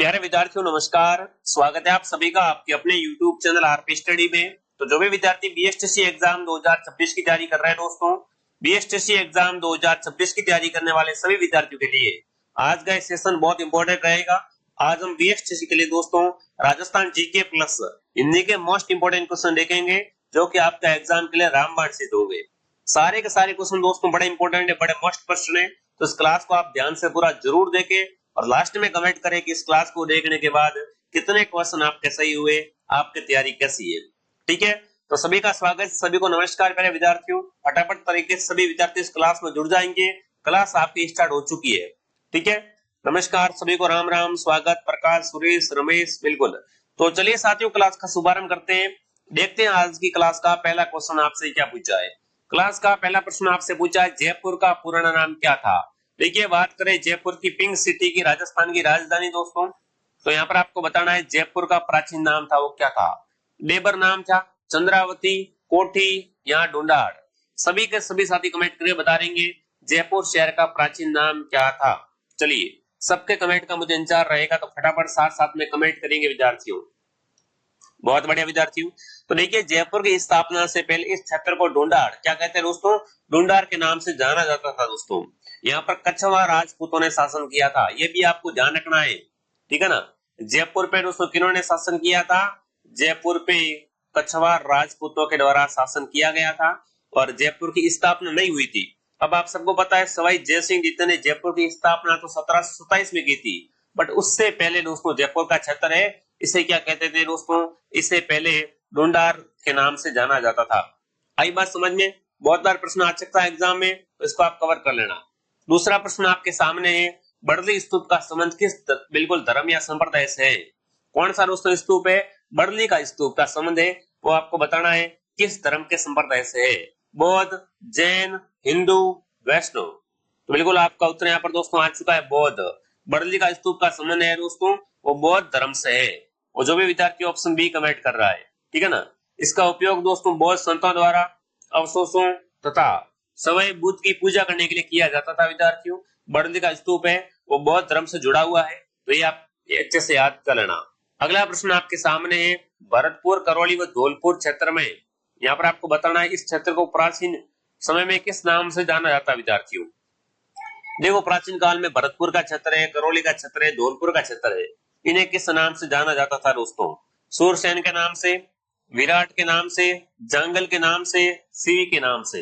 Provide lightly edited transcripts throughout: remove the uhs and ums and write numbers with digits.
प्यारे विद्यार्थियों नमस्कार। स्वागत है आप सभी का आपके अपने YouTube चैनल आरपी स्टडी में। तो जो भी विद्यार्थी बीएसटीसी एग्जाम 2026 की तैयारी कर रहे हैं दोस्तों, बीएसटीसी एग्जाम 2026 की तैयारी करने वाले सभी विद्यार्थियों के लिए आज का सेशन बहुत इंपॉर्टेंट रहेगा। आज हम बीएसटीसी के लिए दोस्तों राजस्थान जीके प्लस हिंदी के मोस्ट इंपोर्टेंट क्वेश्चन देखेंगे जो कि आपका एग्जाम के लिए रामबाण सिद्ध होंगे। सारे के सारे क्वेश्चन दोस्तों बड़े इंपॉर्टेंट है, बड़े मस्ट क्वेश्चन है। तो इस क्लास को आप ध्यान से पूरा जरूर देखें और लास्ट में कमेंट करें कि इस क्लास को देखने के बाद कितने क्वेश्चन आपके सही हुए, आपकी तैयारी कैसी है। ठीक है, तो सभी का स्वागत, सभी को नमस्कार प्यारे विद्यार्थियों। फटाफट तरीके से सभी विद्यार्थी इस क्लास में जुड़ जाएंगे। क्लास आपकी स्टार्ट हो चुकी है। ठीक है, नमस्कार सभी को, राम राम, स्वागत। प्रकाश, सुरेश, रमेश, बिल्कुल। तो चलिए साथियों क्लास का शुभारंभ करते हैं। देखते हैं आज की क्लास का पहला क्वेश्चन आपसे क्या पूछा है। क्लास का पहला प्रश्न आपसे पूछा है, जयपुर का पुराना नाम क्या था। देखिए, बात करें जयपुर की पिंक सिटी की, राजस्थान की राजधानी दोस्तों, तो यहाँ पर आपको बताना है जयपुर का प्राचीन नाम था वो क्या था। लेबर नाम था, चंद्रावती, कोठी या ढूंढाड़। सभी के सभी साथी कमेंट करके बता देंगे जयपुर शहर का प्राचीन नाम क्या था। चलिए, सबके कमेंट का मुझे इंतजार रहेगा, तो फटाफट साथ साथ में कमेंट करेंगे विद्यार्थियों। बहुत बढ़िया विद्यार्थियों। तो देखिए, जयपुर की स्थापना से पहले इस क्षेत्र को ढूंढाड़ क्या कहते हैं दोस्तों, ढूंढाड़ के नाम से जाना जाता था दोस्तों। यहाँ पर कछवाड़ राजपूतों ने शासन किया था, ये भी आपको ध्यान रखना है। ठीक है ना, जयपुर पे दोस्तों किन्होंने शासन किया था, जयपुर पे कछवाड़ राजपूतों के द्वारा शासन किया गया था और जयपुर की स्थापना नहीं हुई थी। अब आप सबको पता है सवाई जयसिंह जीते ने जयपुर की स्थापना तो 1727 में की थी, बट उससे पहले दोस्तों जयपुर का क्षेत्र है, इसे क्या कहते थे दोस्तों, इसे पहले ढूंढाड़ के नाम से जाना जाता था। आई बात समझ में। बहुत बार प्रश्न आ सकता है एग्जाम में, तो इसको आप कवर कर लेना। दूसरा प्रश्न आपके सामने है, बर्ली स्तूप का संबंध किस बिल्कुल धर्म या संप्रदाय से है। कौन सा दोस्तों स्तूप है, बर्ली का स्तूप का संबंध है, वो आपको बताना है किस धर्म के संप्रदाय से है। बौद्ध, जैन, हिंदू, वैष्णव। तो बिल्कुल आपका उत्तर यहाँ पर दोस्तों आ चुका है बौद्ध। बर्ली का स्तूप का संबंध है दोस्तों वो बौद्ध धर्म से है। और जो भी विद्यार्थी ऑप्शन बी कमेंट कर रहा है, ठीक है ना, इसका उपयोग दोस्तों बौद्ध संतों द्वारा अवशेषों तथा सवय बुद्ध की पूजा करने के लिए किया जाता था विद्यार्थियों। बर्ली का स्तूप है वो बौद्ध धर्म से जुड़ा हुआ है, तो ये आप अच्छे से याद कर लेना। अगला प्रश्न आपके सामने है, भरतपुर, करौली व धौलपुर क्षेत्र में, यहाँ पर आपको बताना है इस क्षेत्र को प्राचीन समय में किस नाम से जाना जाता है विद्यार्थियों। देखो, प्राचीन काल में भरतपुर का क्षेत्र है, करौली का क्षेत्र है, धौलपुर का क्षेत्र है, इन्हें किस नाम से जाना जाता था दोस्तों। सूरसेन के नाम से, विराट के नाम से, जंगल के नाम से, सीवी के नाम से।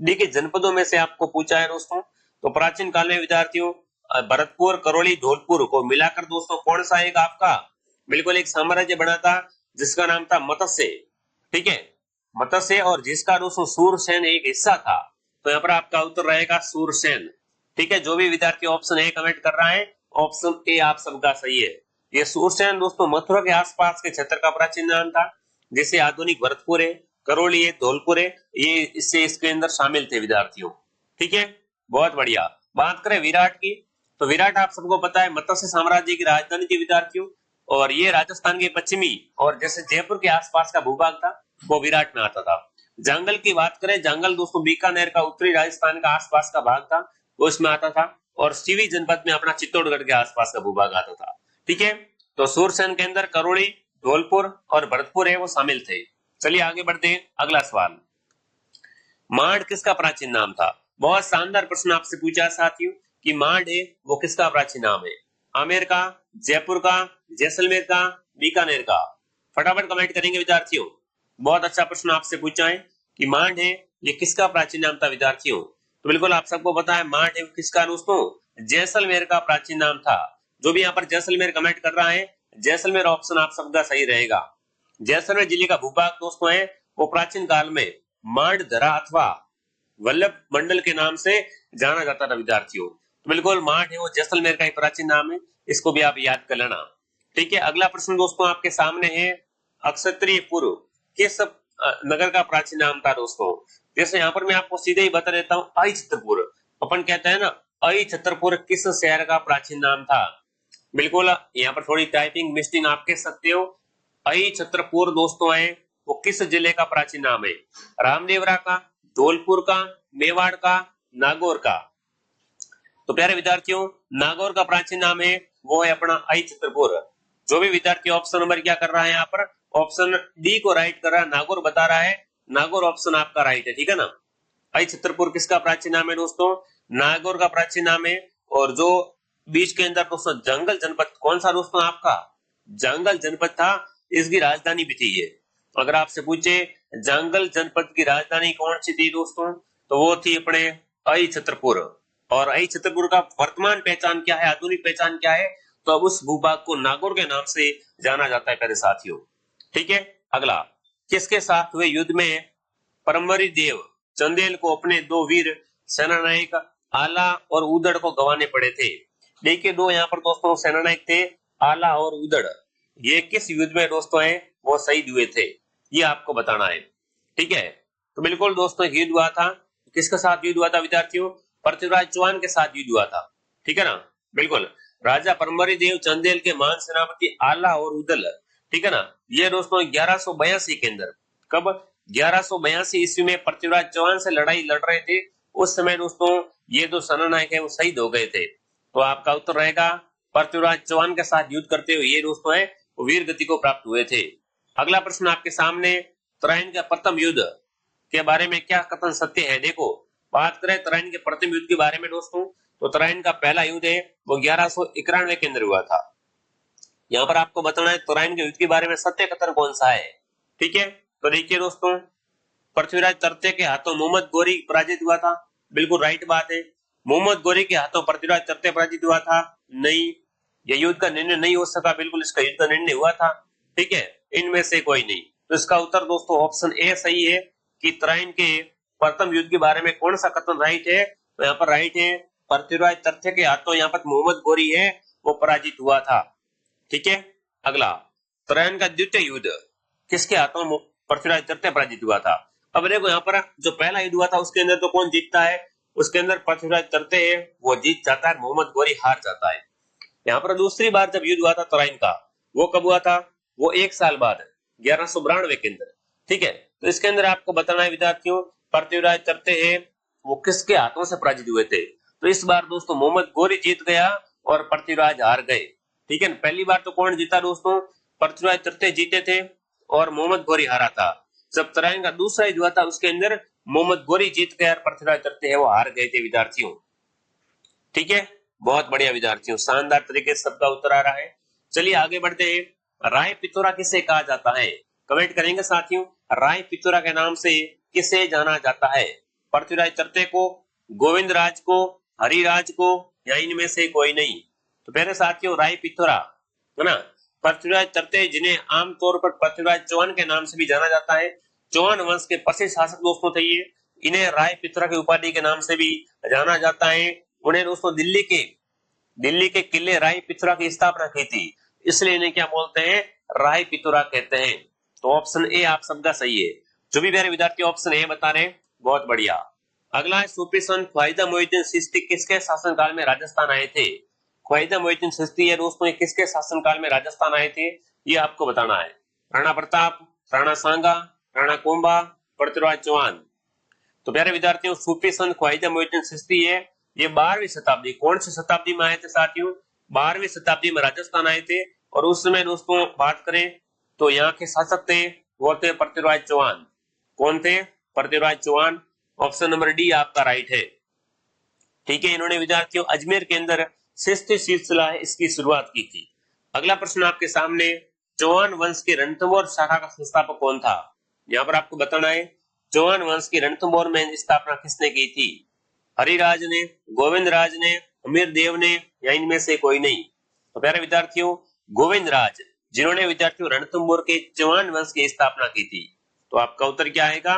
देखिए, जनपदों में से आपको पूछा है दोस्तों, तो प्राचीन काल में विद्यार्थियों भरतपुर, करौली, धौलपुर को मिलाकर दोस्तों कौन सा एक आपका बिल्कुल एक साम्राज्य बना था जिसका नाम था मत्स्य। ठीक है, मत्स्य, और जिसका दोस्तों सूरसेन एक हिस्सा था। तो यहाँ पर आपका उत्तर रहेगा सूरसेन। ठीक है, जो भी विद्यार्थी ऑप्शन ए कमेंट कर रहा है, ऑप्शन ए आप सबका सही है। ये सूरसेन दोस्तों मथुरा के आसपास के क्षेत्र का प्राचीन नाम था, जैसे आधुनिक भरतपुर है, करौली है, धौलपुर है, ये इससे इसके अंदर शामिल थे विद्यार्थियों। ठीक है, बहुत बढ़िया। बात करें विराट की, तो विराट आप सबको पता है मत्स्य साम्राज्य की राजधानी थी विद्यार्थियों, और ये राजस्थान के पश्चिमी और जैसे जयपुर के आसपास का भूभाग था वो विराट में आता था। जंगल की बात करें, जंगल दोस्तों बीकानेर का उत्तरी राजस्थान का आसपास का भाग था, वो इसमें आता था, और सीवी जनपद में अपना चित्तौड़गढ़ के आसपास का भूभाग आता था। ठीक है, तो सूरसेन के अंदर करौली, धौलपुर और भरतपुर है वो शामिल थे। चलिए आगे बढ़ते हैं। अगला सवाल, मांड किसका प्राचीन नाम था। बहुत शानदार प्रश्न आपसे पूछा साथियों कि मांड है वो किसका प्राचीन नाम है। आमेर का, जयपुर का, जैसलमेर का, बीकानेर का। फटाफट कमेंट करेंगे विद्यार्थियों। बहुत अच्छा प्रश्न आपसे पूछा है कि मांड है ये किसका प्राचीन नाम था विद्यार्थियों। तो बिल्कुल आप सबको पता है मांड है किसका दोस्तों, जैसलमेर का प्राचीन नाम था। जो भी यहाँ पर जैसलमेर कमेंट कर रहा है, जैसलमेर ऑप्शन आप सबका सही रहेगा। जैसलमेर जिले का भूभाग दोस्तों है वो प्राचीन काल में मांडधरा अथवा वल्लभ मंडल के नाम से जाना जाता था विद्यार्थियों। तो बिल्कुल मांड है वो जैसलमेर का ही प्राचीन नाम है, इसको भी आप याद कर लेना। ठीक है, अगला प्रश्न दोस्तों आपके सामने है, अक्षत्रियपुर किस नगर का प्राचीन नाम था दोस्तों। जैसे यहाँ पर मैं आपको सीधे ही बता देता हूँ, आई छतरपुर। अपन कहते हैं ना, आई छतरपुर किस शहर का प्राचीन नाम था। बिल्कुल यहाँ पर थोड़ी टाइपिंग मिस्टेक आप कह सकते हो। आई छतरपुर दोस्तों है वो किस जिले का प्राचीन नाम है, रामदेवरा का, धौलपुर का, मेवाड़ का, नागौर का। तो प्यारे विद्यार्थियों, नागौर का प्राचीन नाम है वो है अपना आई छतरपुर। जो भी विद्यार्थी ऑप्शन नंबर क्या कर रहा है, यहाँ पर ऑप्शन डी को राइट कर रहा है, नागौर बता रहा है, नागौर ऑप्शन आपका राइट है, ठीक है ना। आई छतरपुर किसका प्राचीन नाम है दोस्तों, नागौर का प्राचीन नाम है। और जो बीच के अंदर दोस्तों जंगल जनपद कौन सा दोस्तों आपका, जंगल जनपद था, इसकी राजधानी भी थी ये। अगर आपसे पूछे जंगल जनपद की राजधानी कौन सी थी दोस्तों, तो वो थी अपने आई छतरपुर। और आई छतरपुर का वर्तमान पहचान क्या है, आधुनिक पहचान क्या है, तो अब उस भूभाग को नागौर के नाम से जाना जाता है प्यारे साथियों, ठीक है। अगला, किसके साथ हुए युद्ध में परमवीर देव चंदेल को अपने दो वीर सेनानायक आला और उदड़ को गंवाने पड़े थे। देखिए दो यहाँ पर दोस्तों सेनानायक थे, आला और उदड़, ये किस युद्ध में दोस्तों है वो शहीद हुए थे, ये आपको बताना है, ठीक है। तो बिल्कुल दोस्तों युद्ध हुआ था, किसके साथ युद्ध हुआ था विद्यार्थियों, पृथ्वीराज चौहान के साथ युद्ध हुआ था, ठीक है ना। बिल्कुल राजा परमवीर देव चंदेल के महान सेनापति आला और उदल, ठीक है ना, ये दोस्तों 1182 के अंदर, कब 1182 ईस्वी में पृथ्वीराज चौहान से लड़ाई लड़ रहे थे। उस समय दोस्तों ये दो सेनानायक है वो शहीद हो गए थे। तो आपका उत्तर रहेगा पृथ्वीराज चौहान के साथ युद्ध करते हुए ये दोस्तों है वो वीर गति को प्राप्त हुए थे। अगला प्रश्न आपके सामने, तराइन का प्रथम युद्ध के बारे में क्या कथन सत्य है। देखो बात करें तराइन के प्रथम युद्ध के बारे में दोस्तों, तो तराइन का पहला युद्ध है वो 1191 के अंदर हुआ था। यहाँ पर आपको बताना है तराइन के युद्ध के बारे में सत्य कथन कौन सा है, ठीक है। तो देखिए दोस्तों, पृथ्वीराज तृतीय के हाथों मोहम्मद गोरी पराजित हुआ था, बिल्कुल राइट बात है। मोहम्मद गोरी के हाथों पृथ्वीराज तृतीय पराजित हुआ था, नहीं, यह युद्ध का निर्णय नहीं हो सका, बिल्कुल इसका युद्ध का निर्णय हुआ था, ठीक है, इनमें से कोई नहीं। तो इसका उत्तर दोस्तों ऑप्शन ए सही है कि तराइन के प्रथम युद्ध के बारे में कौन सा कथन राइट है, तो यहाँ पर राइट है पृथ्वीराज तृतीय के हाथों यहाँ पर मोहम्मद गोरी है वो पराजित हुआ था, ठीक है। अगला, तराइन का द्वितीय युद्ध किसके हाथों पृथ्वीराज तृतीय पराजित हुआ था। अब देखो यहाँ पर जो पहला युद्ध हुआ था उसके अंदर तो कौन जीतता है, उसके अंदर पृथ्वीराज तृतीय है वो जीत जाता है, मोहम्मद गोरी हार जाता है। यहाँ पर दूसरी बार जब युद्ध हुआ था तराइन का, वो कब हुआ था, वो 1 साल बाद 1192 के अंदर, ठीक है। तो इसके अंदर आपको बताना है विद्यार्थियों, पृथ्वीराज तृतीय है वो किसके हाथों से पराजित हुए थे। तो इस बार दोस्तों मोहम्मद गोरी जीत गया और पृथ्वीराज हार गए, ठीक है। पहली बार तो कौन जीता दोस्तों, पृथ्वीराज तृतीय जीते थे और मोहम्मद गोरी हारा था। जब तराइन का दूसरा युद्ध हुआ था उसके अंदर मोहम्मद गोरी जीत गया और पृथ्वीराज तृतीय है वो हार गए थे विद्यार्थियों, ठीक है। बहुत बढ़िया विद्यार्थियों, शानदार तरीके से सबका उत्तर आ रहा है। चलिए आगे बढ़ते हैं, राय पिथौरा किसे कहा जाता है, कमेंट करेंगे साथियों, राय पिथौरा के नाम से किसे जाना जाता है, पृथ्वीराज तृतीय को, गोविंद राज को, हरिराज को, या इनमें से कोई नहीं। तो पहले साथियों राय पिथौरा है ना, पृथ्वीराज तृतीय जिन्हें आमतौर पर पृथ्वीराज चौहान के नाम से भी जाना जाता है, चौहान वंश के प्रसिद्ध शासक दोस्तों थे ये, इन्हें राय पिथौरा की उपाधि के नाम से भी जाना जाता है। उन्हें दोस्तों दिल्ली के किले राय पिथौरा की स्थापना की थी, इसलिए इन्हें क्या बोलते हैं, राय पिथौरा कहते हैं। तो ऑप्शन ए आप सबका सही है, जो भी मेरे विद्यार्थी ऑप्शन ए बता रहे हैं, बहुत बढ़िया। अगला है सूफी संत ख्वाजा मोइनुद्दीन चिश्ती किसके शासनकाल में राजस्थान आए थे। ख्वाजा मोइनुद्दीन चिश्ती है दोस्तों, किसके शासनकाल में राजस्थान आए थे, ये आपको बताना है। राणा प्रताप, राणा सांगा, राणा कुंभा, पृथ्वीराज चौहान। तो प्यारे विद्यार्थियों, सूफी संत ख्वाजा मोइनुद्दीन चिश्ती है, ये 12वीं शताब्दी, कौन सी शताब्दी में आए थे साथियों, 12वीं शताब्दी में राजस्थान आए थे। और उस समय दोस्तों बात करें तो यहाँ के शासक थे वो थे पृथ्वीराज चौहान। कौन थे, Prithviraj Chauhan. Option number D आपका राइट है, ठीक है। इन्होंने विद्यार्थियों अजमेर के अंदर चिश्ती सिलसिला है इसकी शुरुआत की थी। अगला प्रश्न आपके सामने, चौहान वंश के रणथंभौर शाखा का संस्थापक कौन था। यहाँ पर आपको बताना है चौहान वंश की रणथंभौर में स्थापना किसने की थी, हरिराज ने, गोविंद राज ने, अमीर देव ने, या इनमें से कोई नहीं। तो प्यारे विद्यार्थियों गोविंद राज, जिन्होंने विद्यार्थियों रणथंभौर के चौहान वंश की स्थापना की थी। तो आपका उत्तर क्या आएगा,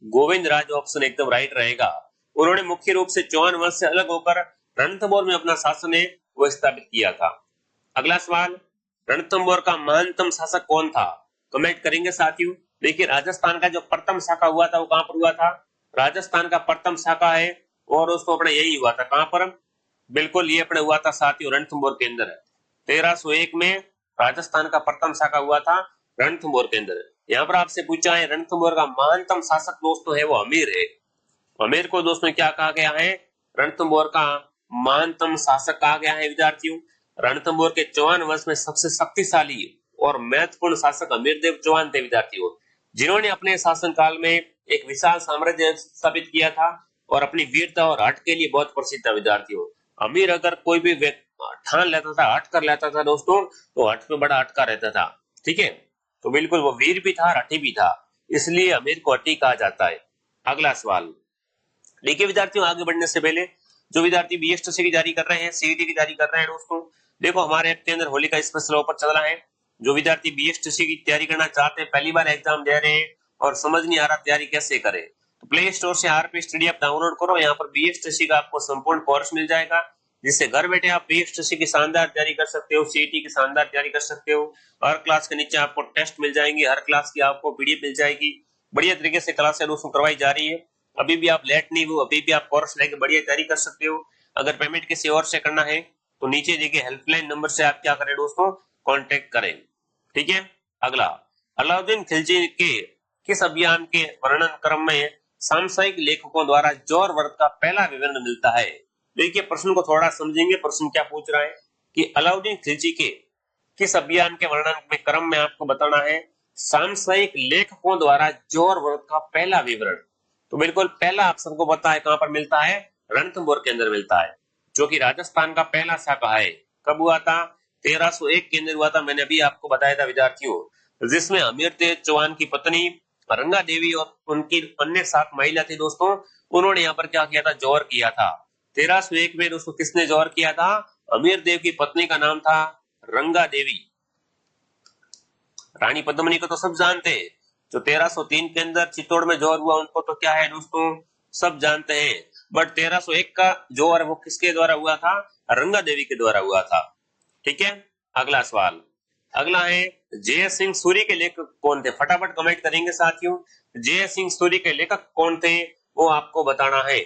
गोविंद राज, ऑप्शन एकदम राइट रहेगा। उन्होंने मुख्य रूप से चौहान वंश से अलग होकर रणथंभौर में अपना शासन है वो स्थापित किया था। अगला सवाल, रणथंभौर का महानतम शासक कौन था, कमेंट करेंगे साथियों। देखिए राजस्थान का जो प्रथम शाखा हुआ था वो कहां पर हुआ था, राजस्थान का प्रथम शाखा है और उसको अपने यही हुआ था, कहां पर, बिल्कुल ये अपने हुआ था साथियों रणथंभौर के अंदर। 1301 में राजस्थान का प्रथम शाखा हुआ था रणथंभौर के अंदर। यहाँ पर आपसे पूछा है रणथंभौर का महानतम शासक दोस्तों है वो अमीर है। अमीर को दोस्तों क्या कहा गया है, रणथंभौर का महानतम शासक कहा गया है विद्यार्थियों। रणथंभौर के चौहान वंश में सबसे शक्तिशाली और महत्वपूर्ण शासक अमीरदेव चौहान थे विद्यार्थियों, जिन्होंने अपने शासनकाल में एक विशाल साम्राज्य स्थापित किया था और अपनी वीरता और हट के लिए बहुत प्रसिद्ध था विद्यार्थियों। अमीर अगर कोई भी ठान लेता था, हट कर लेता था दोस्तों, तो हट पे बड़ा हटका रहता था। ठीक है, तो बिल्कुल वो वीर भी था, हठी भी था, इसलिए अमीर को हठी कहा जाता है। अगला सवाल देखिए विद्यार्थियों, आगे बढ़ने से पहले जो विद्यार्थी बीएसटीसी की तैयारी कर रहे हैं, सीईटी की तैयारी कर रहे हैं दोस्तों, देखो हमारे ऐप के अंदर होली का स्पेशल ऑफर चल रहा है। जो विद्यार्थी बीएसटीसी की तैयारी करना चाहते हैं, पहली बार एग्जाम दे रहे हैं और समझ नहीं आ रहा तैयारी कैसे करें, तो प्ले स्टोर से आरपी स्टडी ऐप डाउनलोड करो। यहाँ पर बीएसटीसी का आपको संपूर्ण कोर्स मिल जाएगा, जिससे घर बैठे आप बीएसटीसी की शानदार तैयारी कर सकते हो, सीईटी की शानदार तैयारी कर सकते हो। हर क्लास के नीचे आपको टेस्ट मिल जाएंगे, हर क्लास की आपको पीडीएफ मिल जाएगी। बढ़िया तरीके से क्लासें दोस्तों करवाई जा रही है। अभी भी आप लेट नहीं हो, अभी भी आप कोर्स लेके बढ़िया तैयारी कर सकते हो। अगर पेमेंट किसी और से करना है तो नीचे देखिए हेल्पलाइन नंबर से आप क्या करें दोस्तों, कांटेक्ट करें। ठीक है, अगला अलाउद्दीन खिलजी के किस अभियान के वर्णन क्रम में सांसायिक लेखकों द्वारा जौहर व्रत का पहला विवरण मिलता है? देखिए प्रश्न को थोड़ा समझेंगे, प्रश्न क्या पूछ रहा है कि अलाउद्दीन खिलजी के किस अभियान के वर्णन में क्रम में आपको बताना है सांसायिक लेखकों द्वारा जौहर व्रत का पहला विवरण। तो बिल्कुल पहला ऑप्शन को पता है, कहां पर मिलता है, रणथंभौर के अंदर मिलता है, जो कि राजस्थान का पहला शाखा है। कब हुआ था, 1301 के अंदर हुआ था, मैंने अभी आपको बताया था विद्यार्थियों, जिसमें अमीरदेव चौहान की पत्नी रंगा देवी और उनकी अन्य 7 महिला थी दोस्तों, उन्होंने यहाँ पर क्या किया था, जौहर किया था। 1301 में दोस्तों किसने जौहर किया था, अमीरदेव की पत्नी का नाम था रंगा देवी। रानी पद्मिनी को तो सब जानते हैं, जो 1303 के अंदर चित्तौड़ में जौहर हुआ उनको तो क्या है दोस्तों, सब जानते हैं। बट 1301 का जौहर वो किसके द्वारा हुआ था, रंगा देवी के द्वारा हुआ था। ठीक है, अगला सवाल, अगला है जय सिंह सूरी के लेखक कौन थे? फटाफट कमेंट करेंगे साथियों, जय सिंह सूरी के लेखक कौन थे वो आपको बताना है।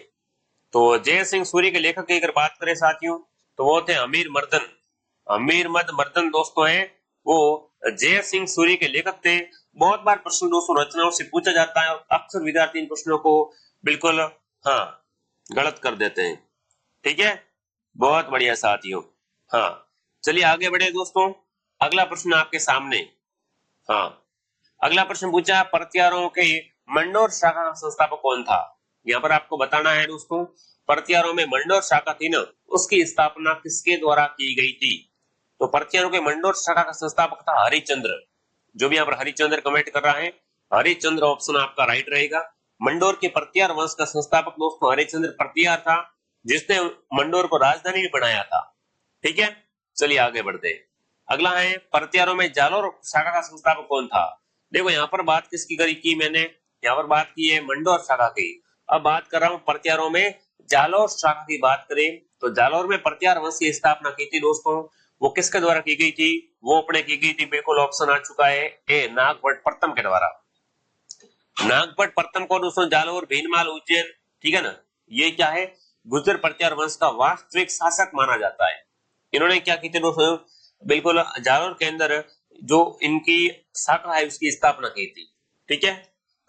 तो जय सिंह सूरी के लेखक की अगर बात करें साथियों, तो वो थे अमीर मर्दन। अमीर मद मर्दन दोस्तों है वो जय सिंह सूरी के लेखक थे। बहुत बार प्रश्न दोस्तों रचनाओं से पूछा जाता है और अक्सर विद्यार्थी इन प्रश्नों को बिल्कुल गलत कर देते हैं। ठीक है, बहुत बढ़िया साथियों। हाँ, चलिए आगे बढ़े दोस्तों, अगला प्रश्न आपके सामने। अगला प्रश्न पूछा परतियारों के मंडोर शाखा का संस्थापक कौन था? यहाँ पर आपको बताना है दोस्तों, परतियारों में मंडोर शाखा थी ना, उसकी स्थापना किसके द्वारा की गई थी? तो परतियारों के मंडोर शाखा का संस्थापक था हरिचंद्र। जो भी यहाँ पर हरिचंद्र कमेंट कर रहा है, हरिचंद्र ऑप्शन आपका राइट रहेगा। मंडोर के परतियार वंश का संस्थापक दोस्तों हरिचंद्र परतियार था, जिसने मंडोर को राजधानी भी बनाया था। ठीक है, चलिए आगे बढ़ते हैं। अगला है परतियारों में जालोर शाखा का संस्थापक कौन था? देखो यहाँ पर बात किसकी करी की मैंने, यहाँ पर बात की है मंडोर शाखा की। अब बात कर रहा हूँ परतियारों में जालोर शाखा की बात करें, तो जालोर में परतियार वंश की स्थापना की थी दोस्तों, वो किसके द्वारा की गई थी, वो अपने की गई थी, बिल्कुल ऑप्शन आ चुका है ए, नागभट्ट प्रथम के द्वारा। नागभट्ट प्रथम को दोस्तों जालोर भीनमाल उज्जैन, ठीक है ना, ये क्या है, गुर्जर परतियार वंश का वास्तविक शासक माना जाता है। इन्होंने क्या की थी दोस्तों, बिल्कुल जालोर के अंदर जो इनकी शाखा है उसकी स्थापना की थी। ठीक है,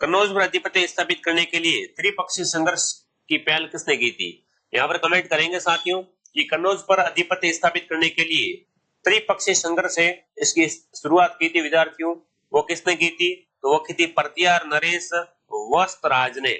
कन्नौज पर अधिपत्य स्थापित करने के लिए त्रिपक्षीय संघर्ष की पहल किसने की थी? यहाँ पर कमेंट करेंगे साथियों कि कन्नौज पर अधिपत्य स्थापित करने के लिए त्रिपक्षीय संघर्ष है, इसकी शुरुआत की थी विद्यार्थियों, वो किसने की थी? तो वो की थी परतियार नरेश वस्त्रराज ने।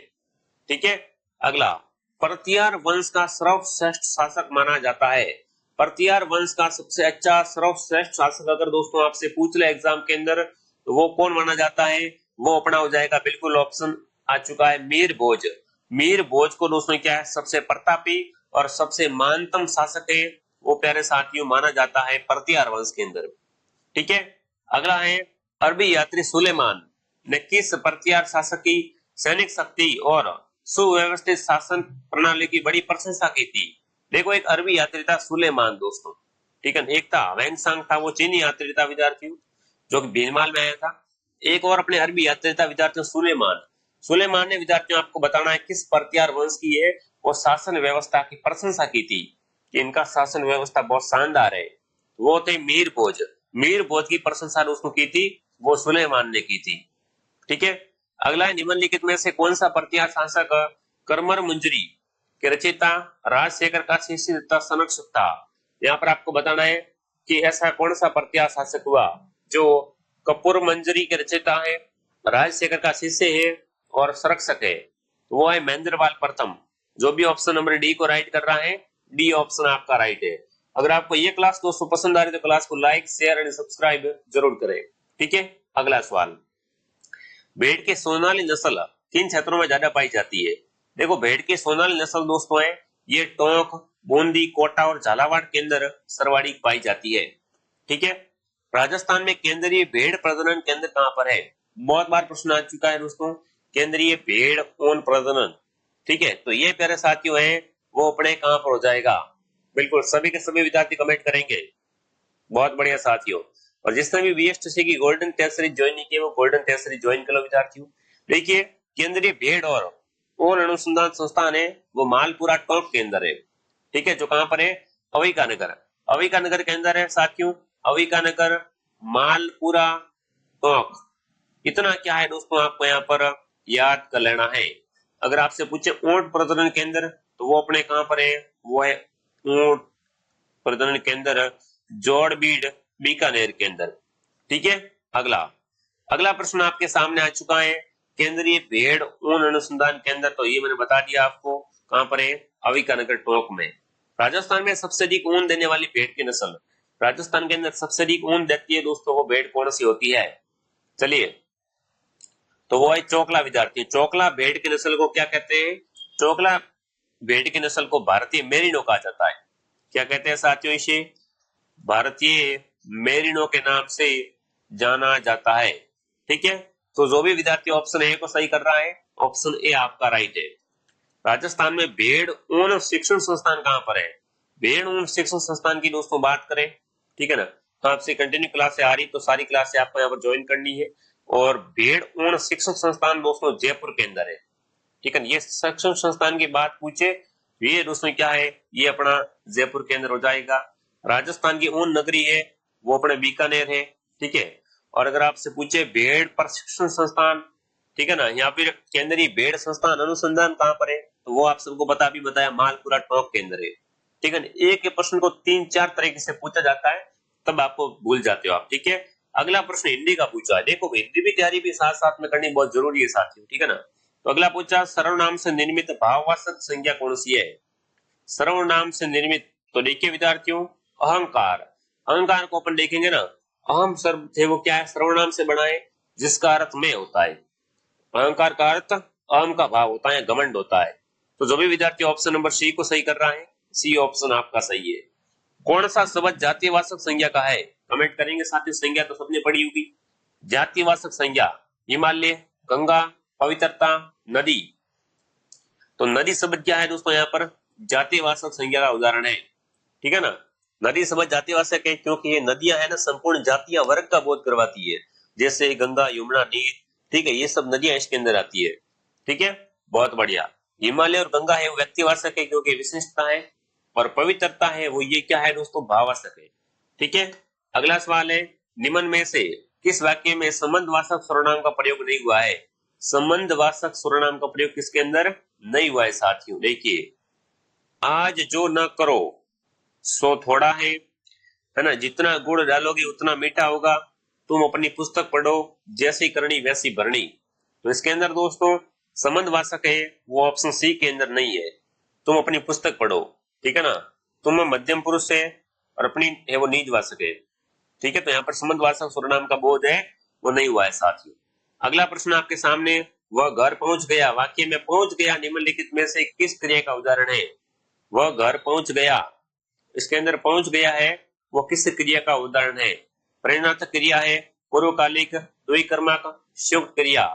ठीक है, अगला परतियार वंश का सर्वश्रेष्ठ शासक माना जाता है। परतियार वंश का सबसे अच्छा सर्वश्रेष्ठ शासक अगर दोस्तों आपसे पूछ ले एग्जाम के अंदर, तो वो कौन माना जाता है? वो अपना हो जाएगा, बिल्कुल ऑप्शन आ चुका है मीर भोज। मीर भोज को दोस्तों क्या है, सबसे प्रतापी और सबसे महानतम शासक है वो प्यारे साथियों माना जाता है परतियार वंश के अंदर। ठीक है, अगला है अरबी यात्री सुलेमान ने किस परतियार शासक की सैनिक शक्ति और सुव्यवस्थित शासन प्रणाली की बड़ी प्रशंसा की थी? देखो एक अरबी यात्री था सुलेमान दोस्तों, ठीक है, एक था वैंगसांग था, वो चीनी यात्री था विद्यार्थियों, जो कि भीनमाल में आया था। एक और अपने अरबी यात्री था विद्यार्थियों सुलेमान। सुलेमान ने विद्यार्थियों आपको बताना है किस परतियार वंश की है वो शासन व्यवस्था की प्रशंसा की थी, कि इनका शासन व्यवस्था बहुत शानदार है। वो थे मीर भोज। मीर भोज की प्रशंसा दोस्तों की थी वो सुलेमान ने की थी। ठीक है, अगला है निम्नलिखित में से कौन सा परतियार शासक करमर मंजरी के रचयिता राजशेखर का शिष्य तथा सनक था? यहाँ पर आपको बताना है कि ऐसा कौन सा प्रत्याश शासक हुआ जो कपूर मंजरी के रचयिता है, राजशेखर का शिष्य है और संरक्षक है? तो वो है महेंद्रपाल प्रथम। जो भी ऑप्शन नंबर डी को राइट कर रहा है, डी ऑप्शन आपका राइट है। अगर आपको ये क्लास दोस्तों पसंद आ रही है तो क्लास को लाइक, शेयर एंड सब्सक्राइब जरूर करें। ठीक है, अगला सवाल, भेड़ की सोनाली नस्ल किन क्षेत्रों में ज्यादा पाई जाती है? देखो, भेड़ की सोनाली नस्ल दोस्तों है ये टोंक, बूंदी, कोटा और झालावाड़ के अंदर सर्वाधिक पाई जाती है। ठीक है, राजस्थान में केंद्रीय भेड़ प्रजनन केंद्र कहां पर है? बहुत बार प्रश्न आ चुका है दोस्तों, केंद्रीय भेड़ ऊन प्रजनन। ठीक है, तो ये प्यारे साथियों है वो अपने कहां पर हो जाएगा? बिल्कुल सभी के सभी विद्यार्थी कमेंट करेंगे। बहुत बढ़िया साथियों, और जिसने भी बीएसटीसी की गोल्डन टेस्ट सीरीज ज्वाइन नहीं की वो गोल्डन टेस्ट सीरीज ज्वाइन कर लो विद्यार्थियों। देखिए, केंद्रीय भेड़ और ऊन अनुसंधान संस्थान है वो मालपुरा टोंक के अंदर है। ठीक है, जो कहां पर है? अविकानगर। अविकानगर के अंदर है साथियों, अविकानगर, मालपुरा, टोंक। इतना क्या है दोस्तों आपको यहाँ पर याद कर लेना है। अगर आपसे पूछे ऊंट प्रजनन केंद्र तो वो अपने कहां पर है? वो है ऊंट प्रजनन केंद्र जोड़बीड़, बीकानेर के अंदर। ठीक है, अगला अगला प्रश्न आपके सामने आ चुका है, केंद्रीय भेड़ ऊन अनुसंधान केंद्र, तो ये मैंने बता दिया आपको कहां पर है? अविकानगर टोंक में। राजस्थान में सबसे अधिक ऊन देने वाली भेड़ की नस्ल, राजस्थान के अंदर सबसे अधिक ऊन देती है दोस्तों वो भेड़ कौन सी होती है? चलिए, तो वो है चोकला विद्यार्थी। चोकला भेड़ की नस्ल को क्या कहते हैं? चोकला भेड़ की नस्ल को भारतीय मेरिनो कहा जाता है। क्या कहते हैं साथियों? इसे भारतीय मेरिनो के नाम से जाना जाता है। ठीक है, तो जो भी विद्यार्थी ऑप्शन ए को सही कर रहा है, ऑप्शन ए आपका राइट है। राजस्थान में भेड़ ऊन शिक्षण संस्थान कहां पर है? भेड़ ऊन शिक्षण संस्थान की दोस्तों बात करें, ठीक है ना, तो आपसे कंटिन्यू क्लास आ रही तो सारी क्लास आपको यहाँ पर ज्वाइन करनी है। और भेड़ ऊन शिक्षण संस्थान दोस्तों जयपुर के अंदर है। ठीक है, ये शिक्षण संस्थान की बात पूछे, ये दोस्तों क्या है? ये अपना जयपुर के अंदर हो जाएगा। राजस्थान की ऊन नगरी है वो अपने बीकानेर है। ठीक है, और अगर आपसे पूछे भेड़ प्रशिक्षण संस्थान, ठीक है ना, या फिर केंद्रीय भेड़ संस्थान अनुसंधान कहां पर है, तो वो आप सबको बताया मालपुरा टोंक के अंदर है। ठीक है, एक के प्रश्न को 3-4 तरीके से पूछा जाता है तब आपको भूल जाते हो आप। ठीक है, अगला प्रश्न हिंदी का पूछा है। देखो, हिंदी भी तैयारी भी साथ साथ में करनी बहुत जरूरी है साथियों। ठीक है ना, तो अगला पूछा, सर्वनाम से निर्मित भाववाचक संज्ञा कौन सी है? सर्वनाम से निर्मित, तो देखिए विद्यार्थियों, अहंकार। अहंकार को अपन देखेंगे ना, अहम शब्द थे वो क्या है? सर्वनाम से बना है जिसका अर्थ मैं होता है। अहंकार का अर्थ अहम का भाव होता है, घमंड होता है। तो जो भी विद्यार्थी ऑप्शन नंबर सी को सही कर रहा है, सी ऑप्शन आपका सही है। कौन सा शब्द जातिवाचक संज्ञा का है? कमेंट करेंगे साथियों, संज्ञा तो सबने पढ़ी होगी। जातिवाचक संज्ञा, हिमालय, गंगा, पवित्रता, नदी। तो नदी शब्द क्या है दोस्तों? यहाँ पर जातिवाचक संज्ञा का उदाहरण है। ठीक है ना, नदी शब्द जातिवाचक है क्योंकि ये नदियां है ना संपूर्ण जातीय वर्ग का बोध करवाती है, जैसे गंगा, यमुना, नील। ठीक है, ये सब नदियां इसके अंदर आती है। ठीक है, बहुत बढ़िया। हिमालय और गंगा है वो व्यक्तिवाचक है क्योंकि विशिष्टता है, और पवित्रता है वो ये क्या है दोस्तों? भाववाचक है। ठीक है, अगला सवाल है, निम्न में से किस वाक्य में संबंधवाचक सर्वनाम का प्रयोग नहीं हुआ है? संबंधवाचक सर्वनाम का प्रयोग किसके अंदर नहीं हुआ है साथियों? देखिए, आज जो न करो सो थोड़ा है ना, जितना गुड़ डालोगे उतना मीठा होगा, तुम अपनी पुस्तक पढ़ो, जैसी करनी वैसी भरनी। तो इसके अंदर दोस्तों संबंधवाचक है वो ऑप्शन सी के अंदर नहीं है, तुम अपनी पुस्तक पढ़ो। ठीक है ना, तुम मध्यम पुरुष है और अपनी है वो निजवाचक है। ठीक है, तो यहाँ पर संबंधवाचक सर्वनाम का बोध है वो नहीं हुआ है साथियों। अगला प्रश्न आपके सामने, वह घर पहुंच गया, वाक्य में पहुंच गया निम्नलिखित में से किस क्रिया का उदाहरण है? वह घर पहुंच गया, इसके अंदर पहुंच गया है वो किस क्रिया का उदाहरण है? परिणार्थक क्रिया है, पूर्वकालिक, द्विकर्मक, संयुक्त क्रिया।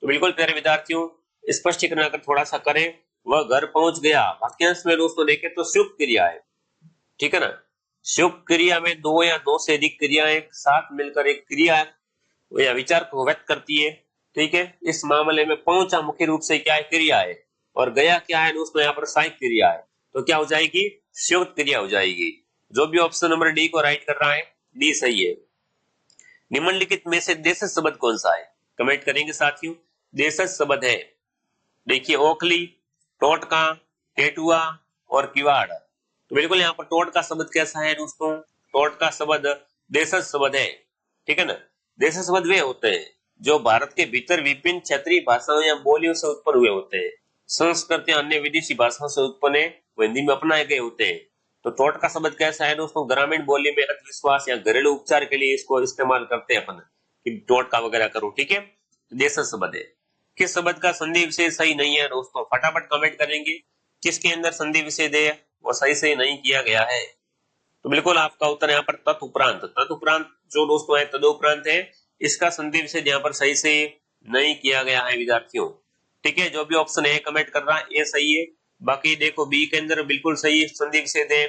तो बिल्कुल प्यारे विद्यार्थियों, स्पष्टीकरण अगर थोड़ा सा करें, वह घर पहुंच गया वाक्यांश में दोस्तों देखें तो संयुक्त क्रिया है। ठीक है ना, संयुक्त क्रिया में दो या दो से अधिक क्रियाएं साथ मिलकर एक क्रिया या विचार को व्यक्त करती है। ठीक है, इस मामले में पहुंचा मुख्य रूप से क्या है? क्रिया है, और गया क्या है दोस्तों? यहाँ पर सहायक क्रिया है। तो क्या हो जाएगी? संयुक्त क्रिया हो जाएगी। जो भी ऑप्शन नंबर डी को राइट कर रहा है, डी सही है। निम्नलिखित में से देशज शब्द कौन सा है? कमेंट करेंगे साथियों। देशज शब्द है, देखिए, ओखली, टोटका, टेटुआ और किवाड़। तो बिल्कुल यहाँ पर टोटका शब्द कैसा है दोस्तों? टोटका शब्द देशज शब्द है, ठीक है ना। देशज शब्द वे होते हैं जो भारत के भीतर विभिन्न क्षेत्रीय भाषाओं या बोलियों से उत्पन्न हुए होते हैं। संस्कृत या अन्य विदेशी भाषाओं से उत्पन्न है, वो हिंदी में अपनाए गए होते हैं। तो टोटका शब्द कैसा है दोस्तों, ग्रामीण बोली में अंधविश्वास या घरेलू उपचार के लिए इसको इस्तेमाल करते हैं अपन, कि टोटका वगैरह करो, ठीक है। देशज शब्द है। किस शब्द का संधि विशेष सही नहीं है दोस्तों, फटाफट कमेंट करेंगे। किसके अंदर संधि विशेष है वो सही से नहीं किया गया है, तो बिल्कुल आपका उत्तर यहाँ पर तत्उपरांत। तत्उपरांत जो दोस्तों है तदुपरांत है, इसका संधि विशेष यहाँ पर सही से नहीं किया गया है विद्यार्थियों, ठीक है। जो भी ऑप्शन है कमेंट कर रहा है ये सही है। बाकी देखो बी के अंदर बिल्कुल सही है संधि विशेष है,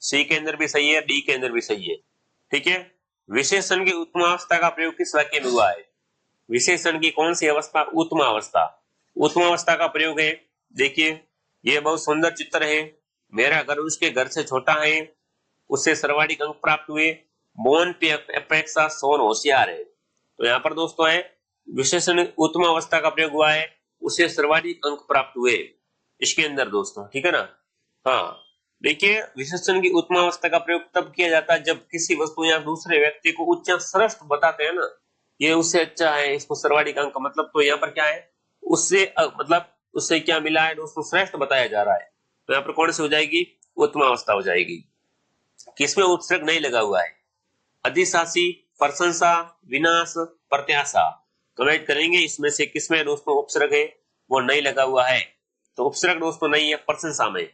सी के अंदर भी सही है, डी के अंदर भी सही है, ठीक है। विशेषण की उत्तमावस्था का प्रयोग किस वाक्य में हुआ है, विशेषण की कौन सी अवस्था, उत्तमावस्था। उत्तमावस्था का प्रयोग है, देखिए ये बहुत सुंदर चित्र है। मेरा घर उसके घर से छोटा है, उससे सर्वाधिक अंक प्राप्त हुए, मोहन की अपेक्षा सोन होशियार है। तो यहाँ पर दोस्तों है विशेषण उत्तम अवस्था का प्रयोग हुआ है, उसे सर्वाधिक अंक प्राप्त हुए इसके अंदर दोस्तों, ठीक है ना। हाँ देखिए विशेषण की उत्तम अवस्था का प्रयोग तब किया जाता है जब किसी वस्तु या दूसरे व्यक्ति को उच्च श्रेष्ठ बताते हैं ना, ये उससे अच्छा है, इसको सर्वाधिक अंक, मतलब तो यहाँ पर क्या है उससे मतलब उससे क्या मिला है दोस्तों, श्रेष्ठ बताया जा रहा है। तो यहाँ पर कौन सी हो जाएगी, उत्तम अवस्था हो जाएगी। किसमें उपसर्ग नहीं लगा हुआ है, अधिशासी, प्रशंसा, विनाश, प्रत्याशा। कमेंट करेंगे इसमें से किसमें दोस्तों उपसर्ग है वो नहीं लगा हुआ है। तो उपसर्ग दोस्तों नहीं है प्रशंसा में।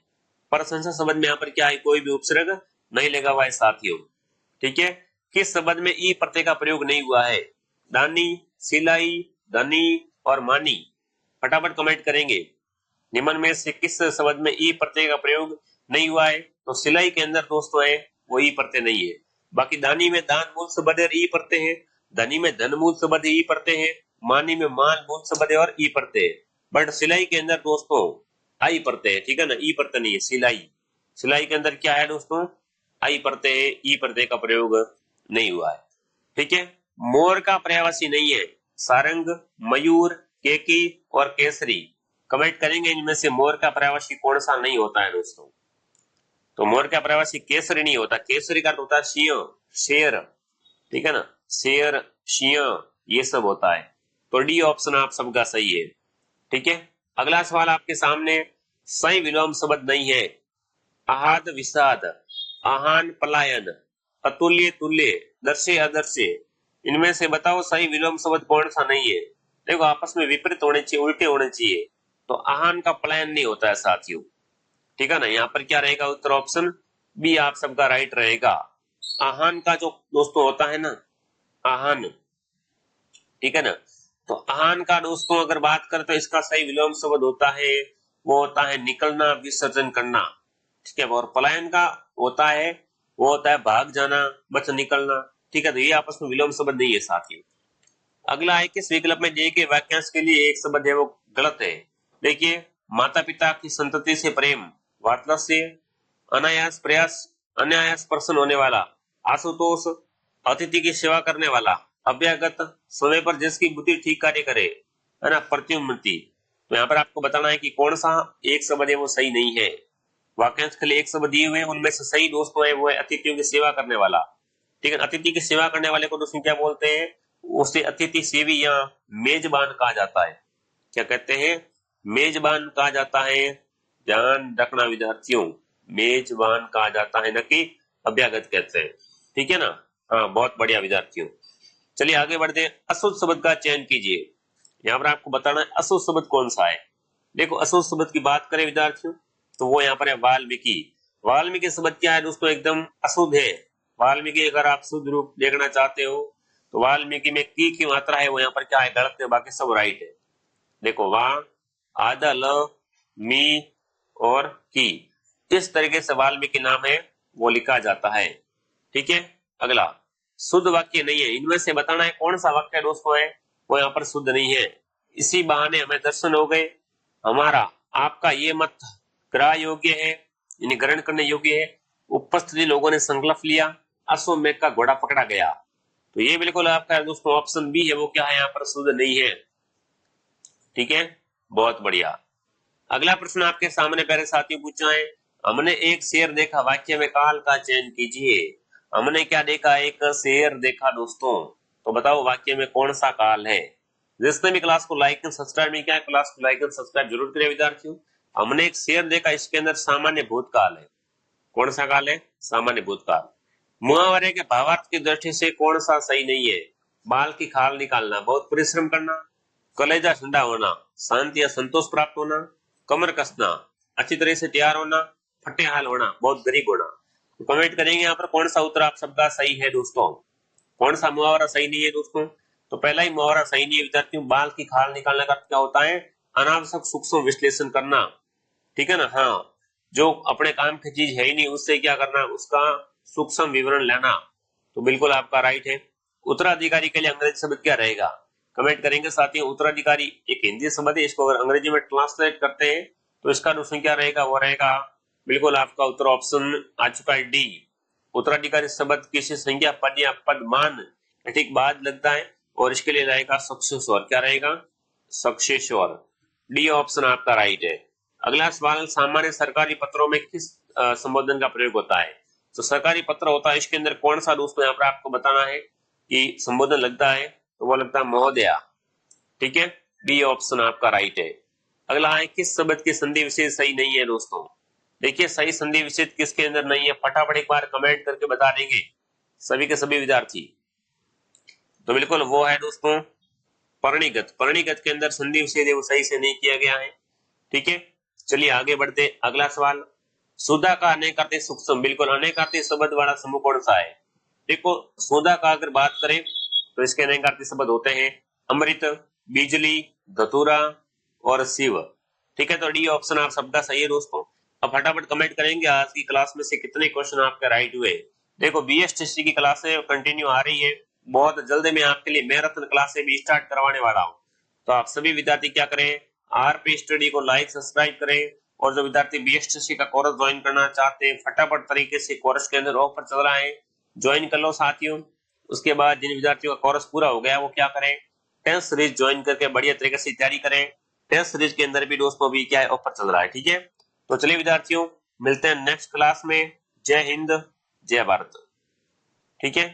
प्रशंसा शब्द में यहाँ पर क्या है, कोई भी उपसर्ग नहीं लगा हुआ है साथियों, ठीक है। किस शब्द में ई प्रत्यय का प्रयोग नहीं हुआ है, दानी, सिलाई, धनी और मानी। फटाफट कमेंट करेंगे निम्न में से किस शब्द में ई प्रत्यय का प्रयोग नहीं हुआ है। तो सिलाई के अंदर दोस्तों है वो ई प्रत्यय नहीं है। बाकी दानी में दान मूल शब्द है, ई प्रत्यय है। धनी में धन मूल शब्द ई प्रत्यय है। मानी में मान मूल शब्द है और ई प्रत्यय है। बट सिलाई के अंदर दोस्तों आई प्रत्यय है, ठीक है ना, ई प्रत्यय नहीं है। सिलाई, सिलाई के अंदर क्या है दोस्तों, आई प्रत्यय है, ई प्रत्यय का प्रयोग नहीं हुआ है, ठीक है। मोर का पर्यायवाची नहीं है, सारंग, मयूर, केकी और केसरी। कमेंट करेंगे इनमें से मोर का पर्यायवाची कौन सा नहीं होता है दोस्तों। तो मोर का पर्यायवाची केसरी नहीं होता, केसरी का होता है सिंह, शेर, ठीक है ना, शेर, सिंह, ये सब होता है। तो डी ऑप्शन आप सबका सही है, ठीक है। अगला सवाल आपके सामने, सही विलोम शब्द नहीं है, आहाद विषाद, आहान पलायन, अतुल्य तुल्य, दर्शे अदर्शे। इनमें से बताओ सही विलोम शब्द कौन सा नहीं है। देखो आपस में विपरीत होने चाहिए, उल्टे होने चाहिए। तो आहान का पलायन नहीं होता है साथियों, ठीक है ना। यहाँ पर क्या रहेगा उत्तर, ऑप्शन बी आप सबका राइट रहेगा। आहान का जो दोस्तों होता है ना, आहान, ठीक है ना। तो आहान का दोस्तों अगर बात करें तो इसका सही विलोम शब्द होता है, वो होता है निकलना, विसर्जन करना, ठीक है। और पलायन का होता है, वो होता है भाग जाना, बच निकलना, ठीक है। तो ये आपस में विलोम शब्द नहीं है साथियों। अगला है किस विकल्प में दिए गए वाक्यांश के लिए एक शब्द है वो गलत है। देखिए माता पिता की संतति से प्रेम, वात्सल्य, अनायास प्रयास, अनायास प्रसन्न होने वाला, आशुतोष, अतिथि की सेवा करने वाला, अभ्यागत, समय पर जिसकी बुद्धि ठीक कार्य करे, है ना, प्रत्युन्नति। तो यहाँ पर आपको बताना है कि कौन सा एक शब्द है वो सही नहीं है। वाक्यांश के लिए एक शब्द दिए हुए उनमें से सही दोस्तों है वो है अतिथियों की सेवा करने वाला, ठीक है। अतिथि की सेवा करने वाले को दोस्तों क्या बोलते हैं, उसे अतिथि सेवी या मेजबान कहा जाता है। क्या कहते हैं, मेजबान कहा जाता है। ध्यान रखना विद्यार्थियों, मेजबान कहा जाता है, न कि अभ्यागत कहते हैं, ठीक है ना। हाँ बहुत बढ़िया विद्यार्थियों। चलिए आगे बढ़ते हैं, अशुद्ध शब्द का चयन कीजिए। यहाँ पर आपको बताना है अशुद्ध शब्द कौन सा है। देखो अशुद्ध शब्द की बात करें विद्यार्थियों तो वो यहाँ पर है वाल्मीकि। वाल्मीकि शब्द क्या है दोस्तों, एकदम अशुद्ध है। वाल्मीकि अगर आप शुद्ध रूप देखना चाहते हो तो वाल्मीकि में की मात्रा है वो यहाँ पर क्या है, गलत है, बाकी सब राइट है। देखो वा, आधा, ल, मी और की, इस तरीके से वाल्मीकि नाम है वो लिखा जाता है, ठीक है। अगला शुद्ध वाक्य नहीं है, इनमें से बताना है कौन सा वाक्य दोस्तों है वो यहाँ पर शुद्ध नहीं है। इसी बहाने हमें दर्शन हो गए, हमारा आपका ये मत ग्रह योग्य है, यानी ग्रहण करने योग्य है। उपस्थित लोगों ने संकल्प लिया, अश्वमेध का घोड़ा पकड़ा गया। तो ये बिल्कुल आपका दोस्तों ऑप्शन बी है वो क्या है, यहाँ पर शुद्ध नहीं है, ठीक है। बहुत बढ़िया। अगला प्रश्न आपके सामने प्यारे साथियों पूछा है, हमने एक शेर देखा, वाक्य में काल का चयन कीजिए। हमने क्या देखा, एक शेर देखा दोस्तों। तो बताओ वाक्य में कौन सा काल है। जिसने भी क्लास को लाइक एंड सब्सक्राइब नहीं किया है, क्लास को लाइक एंड सब्सक्राइब जरूर करें विद्यार्थियों। हमने एक शेर देखा, इसके अंदर सामान्य भूतकाल है। कौन सा काल है, सामान्य भूतकाल। मुहावरे के भावार्थ की दृष्टि से कौन सा सही नहीं है। बाल की खाल निकालना, बहुत परिश्रम करना, कलेजा ठंडा होना, शांति या संतोष प्राप्त होना, कमर कसना, अच्छी तरह से तैयार होना, फटे हाल होना, बहुत गरीब होना। तो कमेंट करेंगे यहाँ पर कौन सा उत्तर आप सबका सही है दोस्तों, कौन सा मुहावरा सही नहीं है दोस्तों। तो पहला ही मुहावरा सही नहीं है विद्यार्थियों। बाल की खाल निकालने का अर्थ क्या होता है, अनावश्यक सूक्ष्म विश्लेषण करना, ठीक है ना। हाँ, जो अपने काम की चीज है ही नहीं उससे क्या करना, उसका सूक्ष्म विवरण लेना। तो बिल्कुल आपका राइट है। उत्तराधिकारी के लिए अंग्रेजी शब्द क्या रहेगा, कमेंट करेंगे साथियों। उत्तराधिकारी एक हिंदी शब्द है, इसको अगर अंग्रेजी में ट्रांसलेट करते हैं तो इसका दोस्तों क्या रहेगा, वो रहेगा बिल्कुल आपका उत्तर ऑप्शन आ चुका है डी। उत्तराधिकारी शब्द किसी संज्ञा पद या पदमान ठीक बाद लगता है और इसके लिए रहेगा सक्सेसर, क्या रहेगा, सक्सेसर। डी ऑप्शन आपका राइट है। अगला सवाल, सामान्य सरकारी पत्रों में किस संबोधन का प्रयोग होता है। तो सरकारी पत्र होता है, इसके अंदर कौन सा दोस्तों यहाँ पर आपको बताना है कि संबोधन लगता है, तो वो लगता है महोदया, ठीक है। बी ऑप्शन आपका राइट है। अगला है, किस शब्द की संधि विशेष सही नहीं है दोस्तों। देखिए सही संधि विशेष किसके अंदर नहीं है, फटाफट एक बार कमेंट करके बता देंगे सभी के सभी विद्यार्थी। तो बिल्कुल वो है दोस्तों परिणीगत। परिणीगत के अंदर संधि विशेष है वो सही से नहीं किया गया है, ठीक है। चलिए आगे बढ़ते। अगला सवाल, सुधा का अनेकार्थी सूक्ष्म, बिल्कुल अनेकार्थी शब्द वाला समूह कौन सा है। देखो सुधा का अगर बात करें तो इसके अनेकार्थी शब्द होते हैं अमृत, बिजली, धतूरा और शिव, ठीक है। तो डी ऑप्शन आप सबका सही है दोस्तों। अब फटाफट कमेंट करेंगे आज की क्लास में से कितने क्वेश्चन आपके राइट हुए। देखो बीएसटीसी की क्लासें कंटिन्यू आ रही है, बहुत जल्द मैं आपके लिए मैराथन क्लासें भी स्टार्ट करवाने वाला हूँ। तो आप सभी विद्यार्थी क्या करें, आरपी स्टडी को लाइक सब्सक्राइब करें, और जो विद्यार्थी बीएसटीसी का कोर्स ज्वाइन करना चाहते हैं फटाफट तरीके से कोर्स के अंदर ऑफर चल रहा है, ज्वाइन कर लो साथियों। उसके बाद जिन विद्यार्थियों का कोर्स पूरा हो गया वो क्या करें, टेस्ट सीरीज ज्वाइन करके बढ़िया तरीके से तैयारी करें। टेस्ट सीरीज के अंदर भी दोस्तों अभी क्या है, ऑफर चल रहा है, ठीक है। तो चलिए विद्यार्थियों मिलते हैं नेक्स्ट क्लास में। जय हिंद, जय भारत, ठीक है।